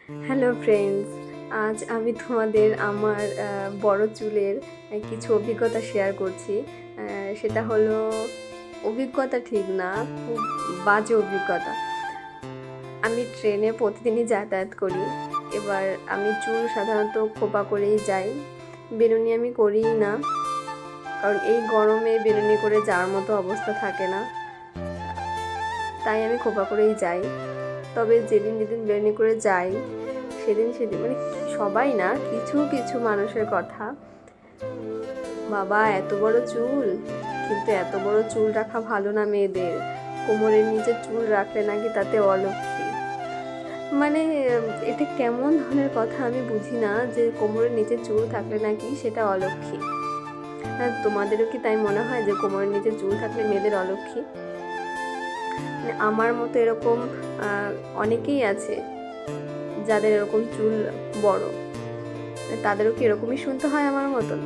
Hello friends, আজ আমি তোমাদের আমার বড় চুলের কিছু অভিজ্ঞতা শেয়ার করছি। সেটা হলো অভিজ্ঞতা ঠিক না, খুব বাজে অভিজ্ঞতা। আমি ট্রেনে প্রতিদিনই যাতায়াত করি। এবার আমি চুল সাধারণত খোপা করেই যাই, বেনুনি আমি করিই না, কারণ এই গরমে বেনুনি করে যাওয়ার মতো অবস্থা থাকে না, তাই আমি খোপা করেই যাই। তবে যেদিন যেদিন বেনুনি করে যাই সেদিন মানে সবাই না, কিছু কিছু মানুষের কথা, বাবা এত বড় চুল, কিন্তু এত বড় চুল রাখা ভালো না মেয়েদের, কোমরের নিচে চুল রাখলে নাকি তাতে অলক্ষ্মী। মানে এটা কেমন ধরনের কথা আমি বুঝি না, যে কোমরের নিচে চুল থাকলে নাকি সেটা অলক্ষ্মী। হ্যাঁ, তোমাদেরও কি তাই মনে হয় যে কোমরের নিচে চুল থাকলে মেয়েদের অলক্ষ্মী? মানে আমার মতো এরকম অনেকেই আছে যাদের এরকম চুল বড়, তাদেরও কি এরকমই শুনতে হয় আমার মতন?